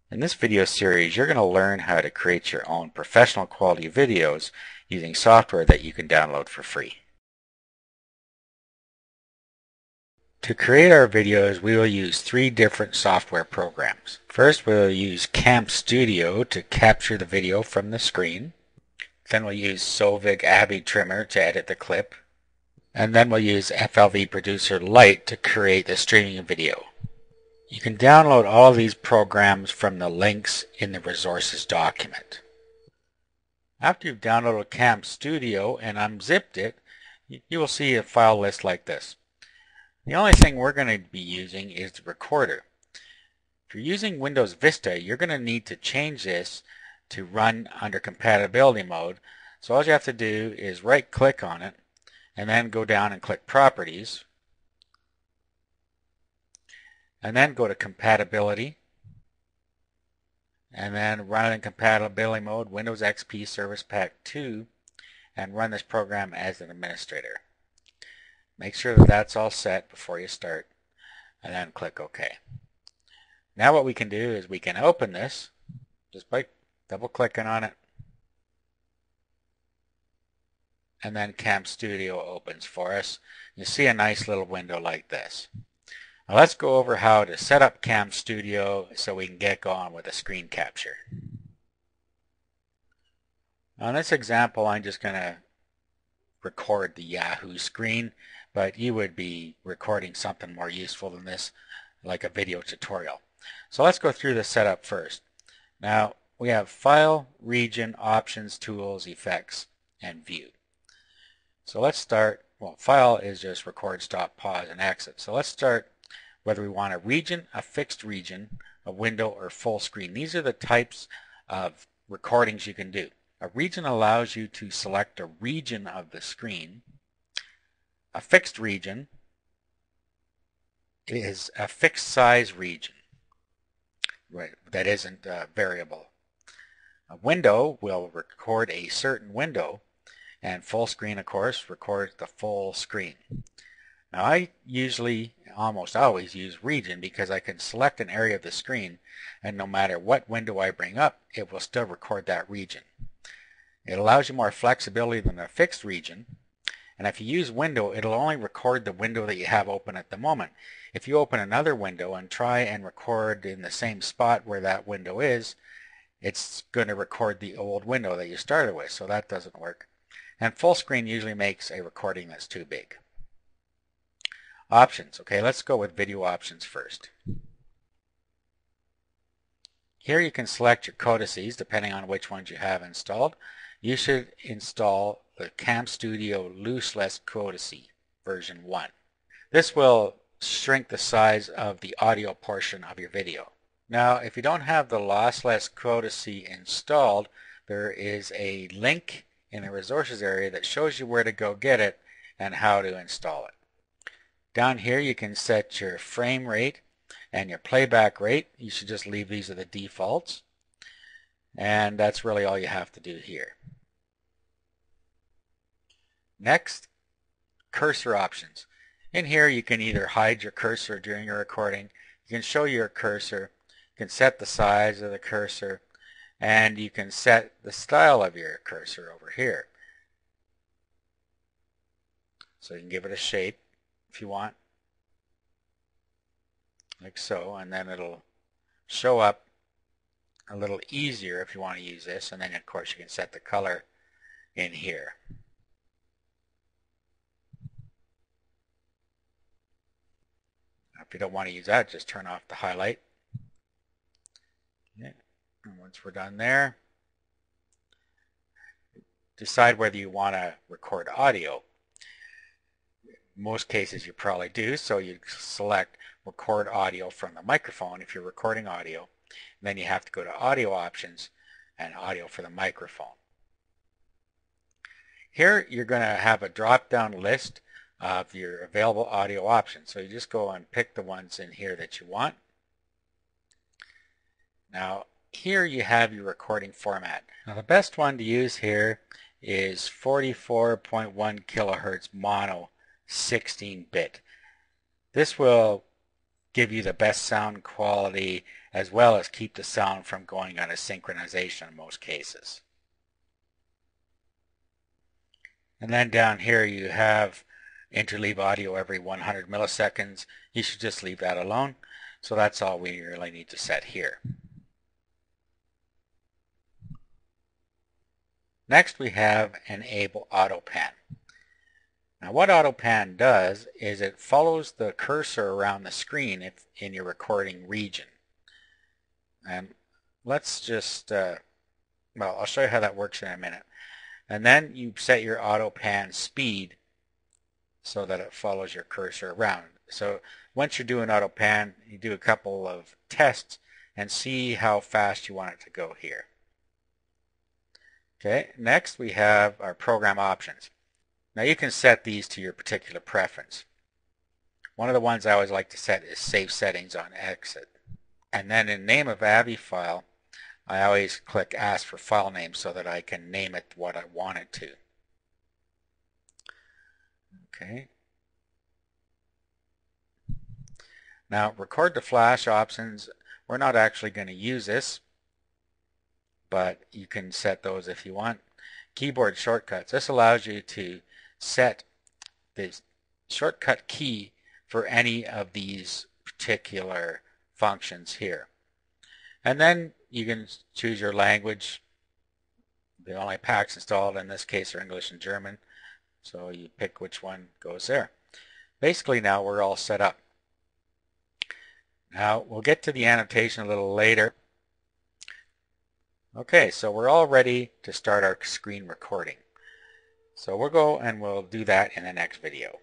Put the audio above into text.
In this video series, you're going to learn how to create your own professional quality videos using software that you can download for free. To create our videos, we will use three different software programs. First, we'll use camstudio to capture the video from the screen. Then we'll use Sovig Abbey Trimmer to edit the clip. And then we'll use FLV Producer Lite to create the streaming video. You can download all of these programs from the links in the resources document. After you've downloaded camstudio and unzipped it, you will see a file list like this. The only thing we're going to be using is the recorder. If you're using Windows Vista, you're going to need to change this to run under compatibility mode. So all you have to do is right click on it and then go down and click Properties. And then go to Compatibility, and then run it in compatibility mode, Windows XP Service Pack 2, and run this program as an administrator. Make sure that that's all set before you start, and then click OK. Now what we can do is we can open this just by double-clicking on it, and then camstudio opens for us. You see a nice little window like this. Now let's go over how to set up camstudio so we can get going with a screen capture. Now in this example, I'm just going to record the Yahoo screen, but you would be recording something more useful than this, like a video tutorial. So let's go through the setup first. Now we have File, Region, Options, Tools, Effects, and View. So let's start, well, File is just record, stop, pause, and exit. So let's start whether we want a region, a fixed region, a window, or full screen. These are the types of recordings you can do. A region allows you to select a region of the screen. A fixed region is a fixed size region, right, that isn't variable. A window will record a certain window, and full screen, of course, records the full screen. Now I usually, almost always, use region because I can select an area of the screen, and no matter what window I bring up, it will still record that region. It allows you more flexibility than a fixed region, and if you use window, it'll only record the window that you have open at the moment. If you open another window and try and record in the same spot where that window is, it's going to record the old window that you started with, so that doesn't work. And full screen usually makes a recording that's too big. Options. Okay, let's go with video options first. Here you can select your codices depending on which ones you have installed. You should install the camstudio lossless codice version 1. This will shrink the size of the audio portion of your video. Now if you don't have the lossless codice installed, there is a link in the resources area that shows you where to go get it and how to install it. Down here you can set your frame rate and your playback rate. You should just leave these as the defaults. And that's really all you have to do here. Next, cursor options. In here you can either hide your cursor during your recording, you can show your cursor, you can set the size of the cursor, and you can set the style of your cursor over here. So you can give it a shape if you want, like so, and then it'll show up a little easier if you want to use this, and then of course you can set the color in here. If you don't want to use that, just turn off the highlight. Okay. And once we're done there, decide whether you want to record audio. Most cases you probably do, so you select record audio from the microphone if you're recording audio. And then you have to go to audio options and audio for the microphone. Here you're going to have a drop-down list of your available audio options. So you just go and pick the ones in here that you want. Now here you have your recording format. Now the best one to use here is 44.1 kilohertz mono 16-bit. This will give you the best sound quality as well as keep the sound from going out of synchronization in most cases. And then down here you have interleave audio every 100 milliseconds. You should just leave that alone. So that's all we really need to set here. Next we have enable auto pan. Now what auto pan does is it follows the cursor around the screen if in your recording region. And let's just, well, I'll show you how that works in a minute. And then you set your auto pan speed so that it follows your cursor around. So once you're doing auto pan, you do a couple of tests and see how fast you want it to go here. Okay, next we have our program options. Now you can set these to your particular preference. One of the ones I always like to set is save settings on exit. And then in name of AVI file, I always click ask for file name so that I can name it what I want it to. Okay. Now record to flash options, we're not actually going to use this, but you can set those if you want. Keyboard shortcuts. This allows you to set the shortcut key for any of these particular functions here. And then you can choose your language. The only packs installed in this case are English and German, so you pick which one goes there. Basically now we're all set up. Now we'll get to the annotation a little later. Okay, so we're all ready to start our screen recording. So we'll go and we'll do that in the next video.